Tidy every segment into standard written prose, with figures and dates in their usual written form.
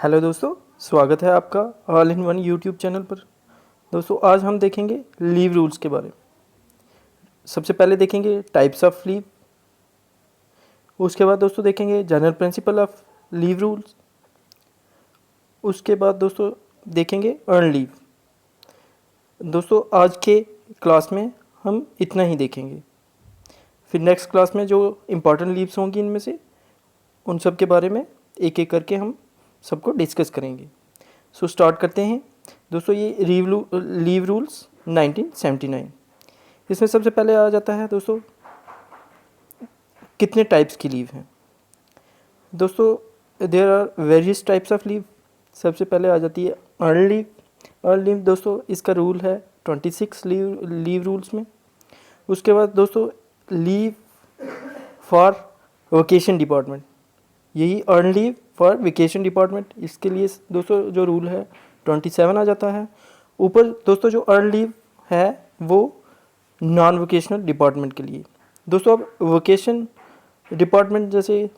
Hello दोस्तों, स्वागत है आपका all in one YouTube channel पर। दोस्तों आज हम देखेंगे लीव रूल्स के बारे में। सबसे पहले देखेंगे टाइप्स ऑफ लीव। उसके बाद दोस्तों देखेंगे general principle of leave rules. उसके बाद दोस्तों देखेंगे अर्न लीव। दोस्तों आज के क्लास में हम इतना ही देखेंगे। फिर नेक्स्ट क्लास में जो इम्पोर्टेंट लीव्स होंगी इनमें से उन सब के बारे में एक एक करके हम सबको डिस्कस करेंगे। सो स्टार्ट करते हैं दोस्तों। ये लीव रूल्स 1979। इसमें सबसे पहले आ जाता है दोस्तों कितने टाइप्स की लीव हैं। दोस्तों there are various types of leave. सबसे पहले आ जाती है अर्न लीव। अर्न लीव दोस्तों इसका रूल है 26 लीव रूल्स में। उसके बाद दोस्तों लीव फॉर वेकेशन डिपार्टमेंट, यही earn leave for vacation department, इसके लिए दोस्तों जो रूल है 27 आ जाता है। ऊपर दोस्तों जो अर्न लीव है वो नॉन वोकेशनल डिपार्टमेंट के लिए। दोस्तों अब वोकेशन डिपार्टमेंट जैसे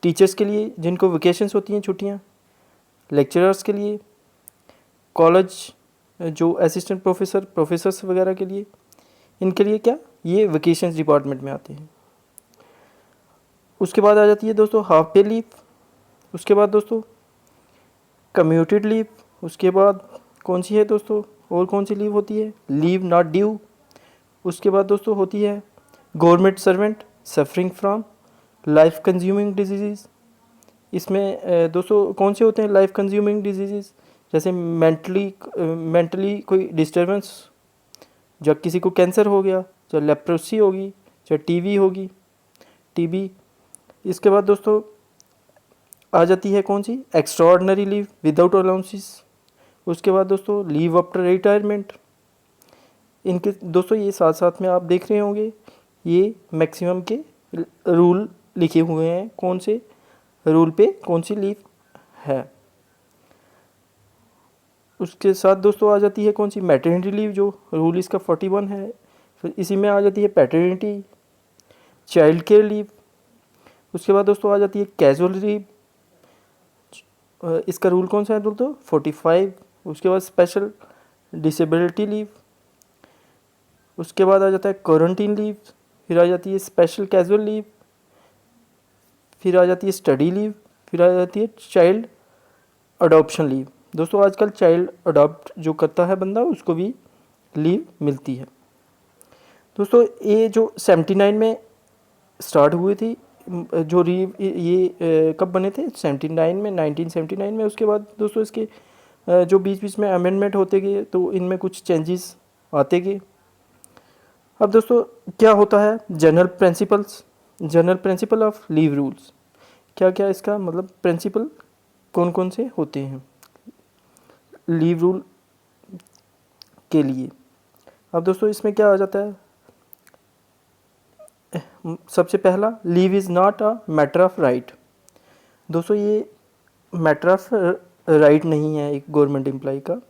टीचर्स के लिए जिनको वेकेशंस होती हैं, छुट्टियां, लेक्चरर्स के लिए, कॉलेज जो असिस्टेंट प्रोफेसर्स वगैरह के लिए, इनके लिए क्या ये वेकेशंस डिपार्टमेंट में आते हैं। उसके बाद आ जाती है दोस्तों हाफ पे लीव। उसके बाद दोस्तों कम्यूटेड लीव। उसके बाद कौन सी है दोस्तों, और कौन सी लीव होती है, लीव नॉट ड्यू। उसके बाद दोस्तों होती है government servant suffering from life consuming disease. इसमें दोस्तों कौन से होते हैं लाइफ कंज्यूमिंग डिजीज़, जैसे मेंटली कोई डिस्टर्बेंस, जब किसी को कैंसर हो गया, चाहे लेप्रोसी होगी, चाहे टीवी होगी, टीबी। इसके बाद दोस्तों आ जाती है कौन सी, एक्स्ट्राऑर्डिनरी लीव विदाउट अलाउंसेस। उसके बाद दोस्तों लीव आफ्टर रिटायरमेंट। इनके दोस्तों ये साथ साथ में आप देख रहे होंगे ये मैक्सिमम के रूल लिखे हुए हैं, कौन से रूल पे कौन सी लीव है। उसके साथ दोस्तों आ जाती है कौन सी, मैटरनिटी लीव, जो रूल इसका 41 है। फिर इसी में आ जाती है पैटर्निटी, चाइल्ड केयर लीव। उसके बाद दोस्तों आ जाती है कैजुअल लीव, इसका रूल कौन सा है दोस्तों 45। उसके बाद स्पेशल डिसेबिलिटी लीव। उसके बाद आ जाता है क्वारंटीन लीव। फिर आ जाती है स्पेशल कैजुअल लीव। फिर आ जाती है स्टडी लीव। फिर आ जाती है चाइल्ड अडॉप्शन लीव। दोस्तों आजकल चाइल्ड अडॉप्ट जो करता है बंदा उसको भी लीव मिलती है। दोस्तों ये जो 79 में स्टार्ट हुई थी, जो ये कब बने थे 79 में, 1979 में। उसके बाद दोस्तों इसके जो बीच बीच में अमेंडमेंट होते गए तो इनमें कुछ चेंजेस आते गए। अब दोस्तों क्या होता है general principle of leave rules, क्या क्या इसका मतलब प्रिंसिपल कौन कौन से होते हैं लीव रूल के लिए। अब दोस्तों इसमें क्या आ जाता है, सबसे पहला leave is not a matter of right. दोस्तों ये मैटर ऑफ राइट नहीं है एक गवर्नमेंट एम्प्लॉय का।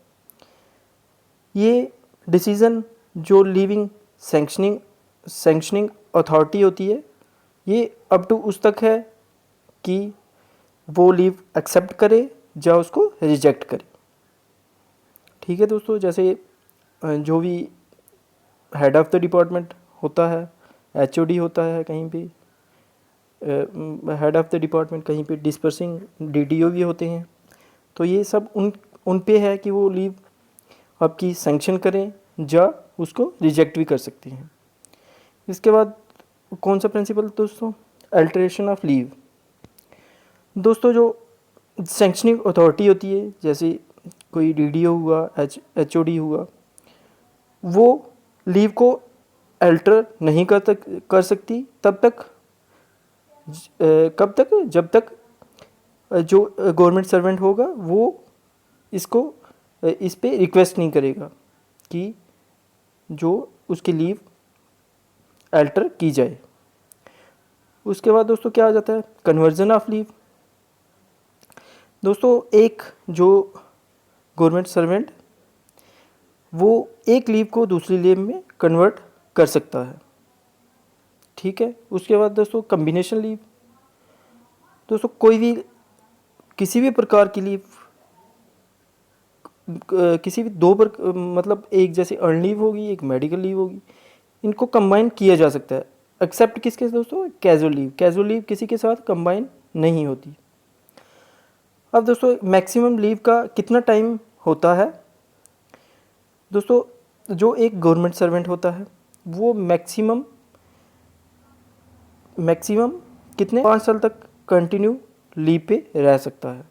ये डिसीज़न जो लीविंग सैंक्शनिंग अथॉरिटी होती है, ये अप टू उस तक है कि वो लीव एक्सेप्ट करे या उसको रिजेक्ट करे। ठीक है दोस्तों, जैसे जो भी हेड ऑफ द डिपार्टमेंट होता है, एचओडी होता है कहीं पे, हेड ऑफ द डिपार्टमेंट कहीं पे डिस्पर्सिंग डीडीओ भी होते हैं, तो ये सब उन पे है कि वो लीव आपकी सैंक्शन करें या उसको रिजेक्ट भी कर सकते हैं। इसके बाद कौन सा प्रिंसिपल दोस्तों, अल्टरेशन ऑफ लीव। दोस्तों जो सैंक्शनिंग अथॉरिटी होती है, जैसे कोई डीडीओ हुआ, एचओडी हुआ, वो लीव को अल्टर नहीं कर सकती तब तक, कब तक, जब तक जो गवर्नमेंट सर्वेंट होगा वो इसको इस पे रिक्वेस्ट नहीं करेगा कि जो उसकी लीव अल्टर की जाए। उसके बाद दोस्तों क्या आ जाता है, कन्वर्जन ऑफ लीव। दोस्तों एक जो गवर्नमेंट सर्वेंट वो एक लीव को दूसरी लीव में कन्वर्ट कर सकता है। ठीक है। उसके बाद दोस्तों कम्बिनेशन लीव। दोस्तों कोई भी किसी भी प्रकार की लीव, किसी भी मतलब एक जैसे अर्न लीव होगी, एक मेडिकल लीव होगी, इनको कंबाइन किया जा सकता है, एक्सेप्ट किसके दोस्तों, कैजुअल लीव। कैजुअल लीव किसी के साथ कंबाइन नहीं होती। अब दोस्तों मैक्सिमम लीव का कितना टाइम होता है? दोस्तों जो एक गवर्नमेंट सर्वेंट होता है वो मैक्सिमम कितने 5 साल तक कंटिन्यू लीव पे रह सकता है।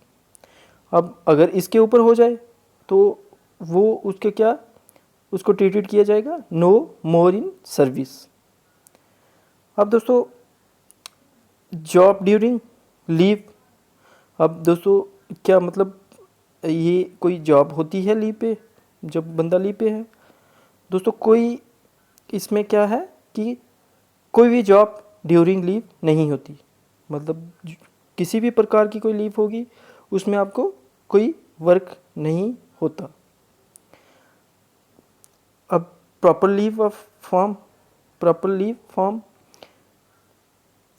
अब अगर इसके ऊपर हो जाए तो वो उसको ट्रीटेड किया जाएगा नो मोर इन सर्विस। अब दोस्तों जॉब ड्यूरिंग लीव, अब दोस्तों क्या मतलब ये कोई जॉब होती है लीव पे जब बंदा लीव पे है? दोस्तों कोई इसमें क्या है कि कोई भी जॉब ड्यूरिंग लीव नहीं होती, मतलब किसी भी प्रकार की कोई लीव होगी उसमें आपको कोई वर्क नहीं होता। अब प्रॉपर लीव फॉर्म,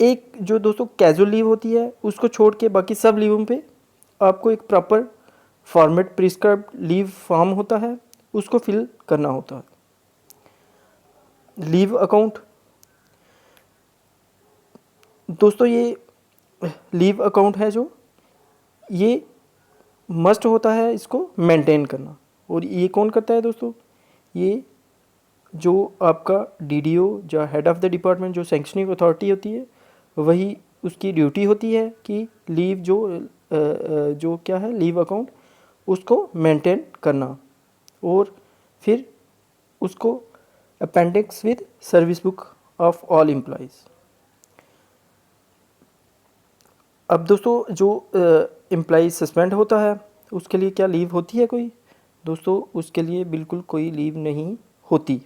एक जो दोस्तों कैजुअल लीव होती है उसको छोड़ के बाकी सब लीवों पे आपको एक proper format prescribed leave form होता है, उसको फिल करना होता है। लीव अकाउंट, दोस्तों ये लीव अकाउंट है जो ये मस्ट होता है इसको मेंटेन करना, और ये कौन करता है दोस्तों? ये जो आपका डीडीओ जो हेड ऑफ़ द डिपार्टमेंट जो सैंक्शनिंग अथॉरिटी होती है वही उसकी ड्यूटी होती है कि लीव जो क्या है लीव अकाउंट उसको मेंटेन करना, और फिर उसको appendix with service book of all employees. अब दोस्तों जो एम्प्लॉई सस्पेंड होता है उसके लिए क्या लीव होती है कोई? दोस्तों उसके लिए बिल्कुल कोई लीव नहीं होती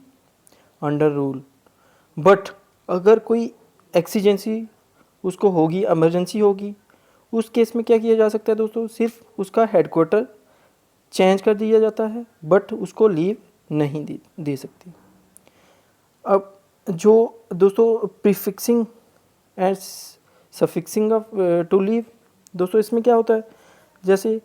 अंडर रूल। बट अगर कोई एक्सीजेंसी उसको होगी, इमरजेंसी होगी, उस केस में क्या किया जा सकता है दोस्तों? सिर्फ उसका हेडक्वार्टर चेंज कर दिया जाता है, बट उसको लीव नहीं दे सकती। अब जो दोस्तों प्रीफिक्सिंग एंड सफिक्सिंग ऑफ टू लीव, दोस्तों इसमें क्या होता है? जैसे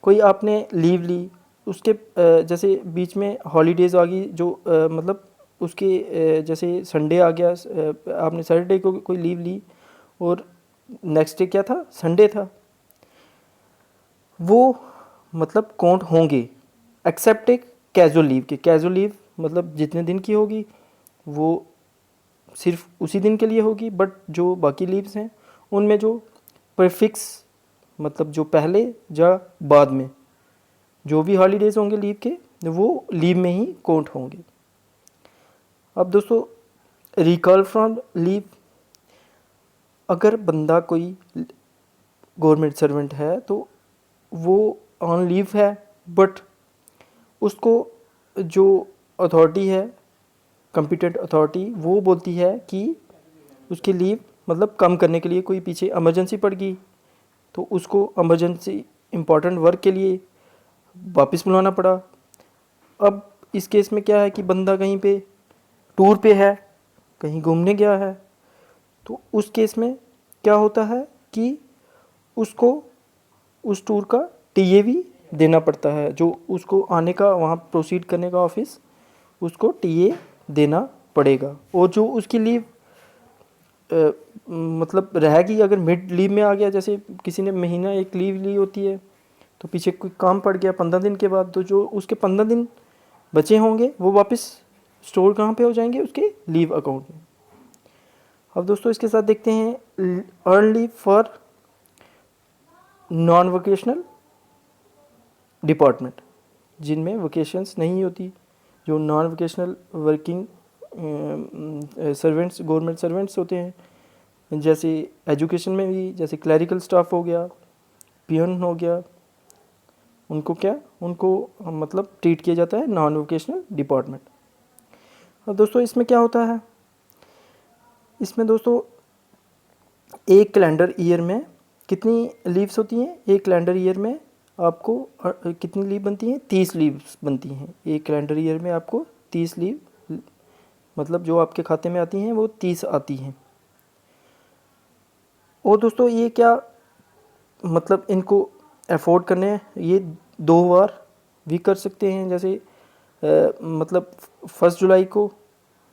कोई आपने लीव ली, उसके जैसे बीच में हॉलीडेज़ आ गई जो मतलब उसके जैसे संडे आ गया, आपने सैटरडे को कोई लीव ली और नेक्स्ट डे क्या था, संडे था, वो मतलब काउंट होंगे एक्सेप्ट एक कैजुअल लीव के। कैजुअल लीव मतलब जितने दिन की होगी वो सिर्फ उसी दिन के लिए होगी, बट जो बाकी लीव्स हैं उनमें जो प्रीफिक्स मतलब जो पहले या बाद में जो भी हॉलीडेज़ होंगे लीव के वो लीव में ही काउंट होंगे। अब दोस्तों रिकॉल फ्रॉम लीव, अगर बंदा कोई गवर्नमेंट सर्वेंट है तो वो ऑन लीव है, बट उसको जो अथॉरिटी है कॉम्पिटेंट अथॉरिटी वो बोलती है कि उसकी लीव मतलब कम करने के लिए कोई पीछे इमरजेंसी पड़ गई तो उसको इमरजेंसी इम्पॉर्टेंट वर्क के लिए वापस बुलाना पड़ा। अब इस केस में क्या है कि बंदा कहीं पे टूर पे है, कहीं घूमने गया है, तो उस केस में क्या होता है कि उसको उस टूर का टीए भी देना पड़ता है, जो उसको आने का वहाँ प्रोसीड करने का ऑफिस उसको टीए देना पड़ेगा। और जो उसकी लीव मतलब रहेगी, अगर मिड लीव में आ गया, जैसे किसी ने महीना एक लीव ली होती है तो पीछे कोई काम पड़ गया 15 दिन के बाद, तो जो उसके 15 दिन बचे होंगे वो वापस स्टोर कहाँ पे हो जाएंगे, उसके लीव अकाउंट में। अब दोस्तों इसके साथ देखते हैं earn leave for non vocational department, जिनमें वोकेशंस नहीं होती, जो non vocational working servants government servants होते हैं, जैसे एजुकेशन में भी जैसे क्लरिकल स्टाफ हो गया, पियन हो गया, उनको मतलब ट्रीट किया जाता है नॉन वोकेशनल डिपार्टमेंट। अब दोस्तों इसमें क्या होता है, इसमें दोस्तों एक कैलेंडर ईयर में कितनी लीव्स होती हैं? एक कैलेंडर ईयर में आपको कितनी लीव बनती हैं? 30 लीव्स बनती हैं। एक कैलेंडर ईयर में आपको 30 लीव मतलब जो आपके खाते में आती हैं वो 30 आती हैं। और दोस्तों ये क्या मतलब इनको अफोर्ड करने हैं ये 2 बार भी कर सकते हैं। जैसे मतलब 1 जुलाई को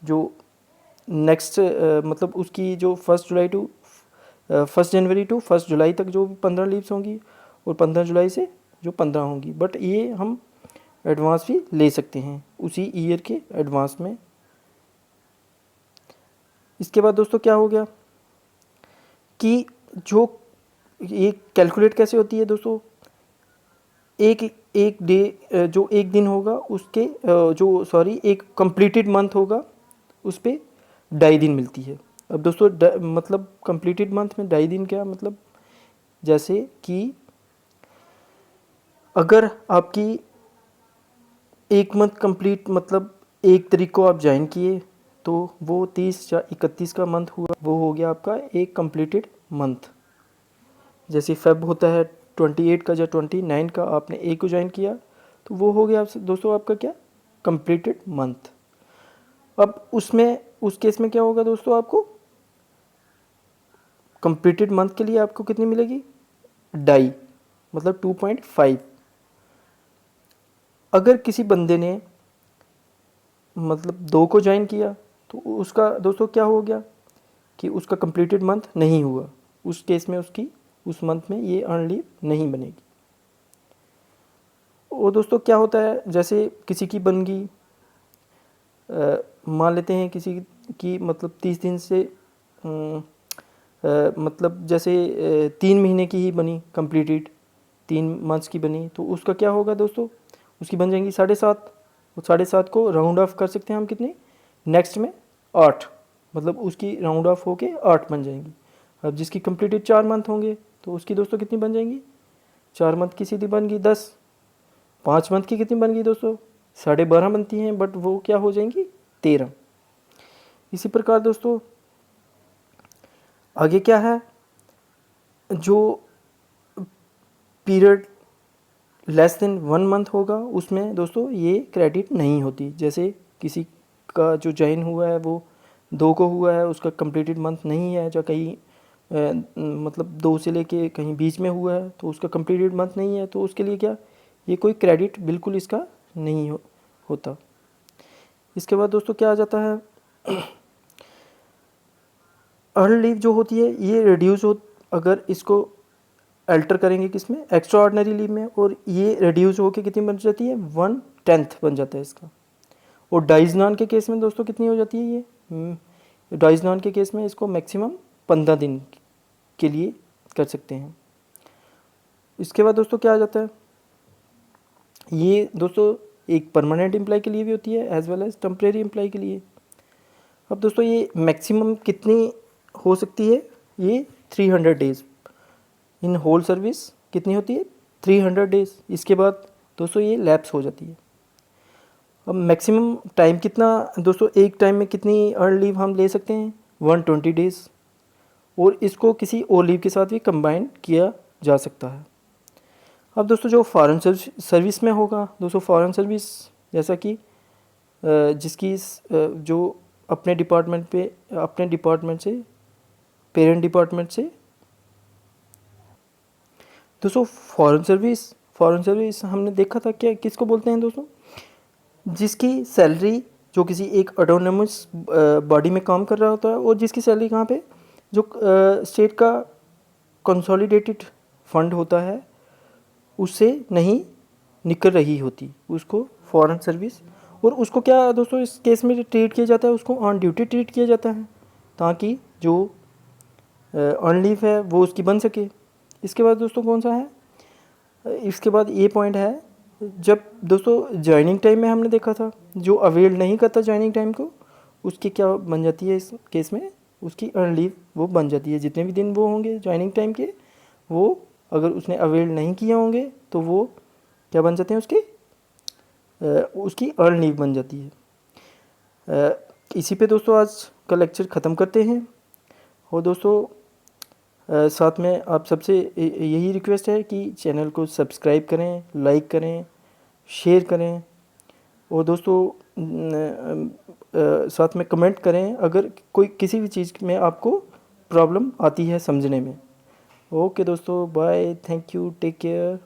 जो नेक्स्ट मतलब उसकी जो 1 जुलाई टू 1 जनवरी टू 1 जुलाई तक जो 15 लीव्स होंगी, और 15 जुलाई से जो 15 होंगी, बट ये हम एडवांस भी ले सकते हैं उसी ईयर के एडवांस में। इसके बाद दोस्तों क्या हो गया कि जो ये कैलकुलेट कैसे होती है दोस्तों, एक एक डे जो एक दिन होगा उसके जो सॉरी एक कंप्लीटेड मंथ होगा उस पर 2.5 दिन मिलती है। अब दोस्तों मतलब कंप्लीटेड मंथ में 2.5 दिन क्या मतलब, जैसे कि अगर आपकी एक मंथ कंप्लीट मतलब 1 तारीख को आप ज्वाइन किए तो वो 30 या 31 का मंथ हुआ, वो हो गया आपका एक कंप्लीटेड मंथ। जैसे फेब होता है 28 का या 29 का, आपने एक को ज्वाइन किया तो वो हो गया दोस्तों आपका क्या, कंप्लीटेड मंथ। अब उसमें उस केस में क्या होगा दोस्तों, आपको कंप्लीटेड मंथ के लिए आपको कितनी मिलेगी, 2.5 मतलब 2.5। अगर किसी बंदे ने मतलब 2 को ज्वाइन किया तो उसका दोस्तों क्या हो गया कि उसका कंप्लीटेड मंथ नहीं हुआ, उस केस में उसकी उस मंथ में ये अर्न लीव नहीं बनेगी। और दोस्तों क्या होता है, जैसे किसी की बन गई, मान लेते हैं किसी की मतलब 30 दिन से मतलब जैसे 3 महीने की ही बनी कंप्लीटेड, 3 मंथ्स की बनी, तो उसका क्या होगा दोस्तों, उसकी बन जाएंगी 7.5। वो 7.5 को राउंड ऑफ कर सकते हैं हम कितने, नेक्स्ट में 8, मतलब उसकी राउंड ऑफ होके 8 बन जाएंगी। अब जिसकी कंप्लीटेड 4 मंथ होंगे तो उसकी दोस्तों कितनी बन जाएंगी, 4 मंथ की सीधी बन गई 10, 5 मंथ की कितनी बन गई दोस्तों, 12.5 बनती हैं, बट वो क्या हो जाएंगी 13। इसी प्रकार दोस्तों आगे क्या है, जो पीरियड लेस देन 1 मंथ होगा उसमें दोस्तों ये क्रेडिट नहीं होती। जैसे किसी का जो ज्वाइन हुआ है वो 2 को हुआ है, उसका कंप्लीटेड मंथ नहीं है, जो कहीं मतलब 2 से लेके कहीं बीच में हुआ है तो उसका कंप्लीटेड मंथ नहीं है, तो उसके लिए क्या, ये कोई क्रेडिट बिल्कुल इसका नहीं होता। इसके बाद दोस्तों क्या आ जाता है, अर्न लीव जो होती है ये रिड्यूस हो, अगर इसको अल्टर करेंगे किसमें, एक्स्ट्रा ऑर्डिनरी लीव में, और ये रिड्यूस होकर कितनी बन जाती है, 1/10 बन जाता है इसका। और डाइजनान के केस में दोस्तों कितनी हो जाती है ये, डाइजनान के केस में इसको मैक्सिमम 15 दिन के लिए कर सकते हैं। इसके बाद दोस्तों क्या आ जाता है, ये दोस्तों एक परमानेंट एम्प्लॉय के लिए भी होती है as well as temporary employ के लिए। अब दोस्तों ये मैक्सिमम कितनी हो सकती है, ये 300 डेज़ इन होल सर्विस कितनी होती है, 300 डेज़। इसके बाद दोस्तों ये लैप्स हो जाती है। अब मैक्सिमम टाइम कितना दोस्तों, एक टाइम में कितनी अर्न लीव हम ले सकते हैं, 120 डेज़, और इसको किसी और लीव के साथ भी कंबाइन किया जा सकता है। अब दोस्तों जो फॉरेन सर्विस में होगा दोस्तों, फॉरेन सर्विस जैसा कि जिसकी जो अपने डिपार्टमेंट से पेरेंट डिपार्टमेंट से दोस्तों फॉरेन सर्विस हमने देखा था क्या किसको बोलते हैं दोस्तों, जिसकी सैलरी जो किसी एक ऑटोनोमस बॉडी में काम कर रहा होता है और जिसकी सैलरी कहाँ पे, जो स्टेट का कंसोलिडेटेड फंड होता है उससे नहीं निकल रही होती, उसको फॉरेन सर्विस। और उसको क्या दोस्तों इस केस में ट्रीट किया जाता है, उसको ऑन ड्यूटी ट्रीट किया जाता है ताकि जो ऑन लीव है वो उसकी बन सके। इसके बाद दोस्तों कौन सा है, इसके बाद ये पॉइंट है, जब दोस्तों ज्वाइनिंग टाइम में हमने देखा था जो अवेल नहीं करता ज्वाइनिंग टाइम को, उसकी क्या बन जाती है इस केस में, उसकी अर्न लीव वो बन जाती है। जितने भी दिन वो होंगे ज्वाइनिंग टाइम के, वो अगर उसने अवेल नहीं किए होंगे तो वो क्या बन जाते हैं उसके, उसकी अर्न लीव बन जाती है। इसी पे दोस्तों आज का लेक्चर ख़त्म करते हैं। और दोस्तों साथ में आप सबसे यही रिक्वेस्ट है कि चैनल को सब्सक्राइब करें, लाइक करें, शेयर करें, और दोस्तों साथ में कमेंट करें अगर कोई किसी भी चीज़ में आपको प्रॉब्लम आती है समझने में। ओके दोस्तों, bye, thank you, take care.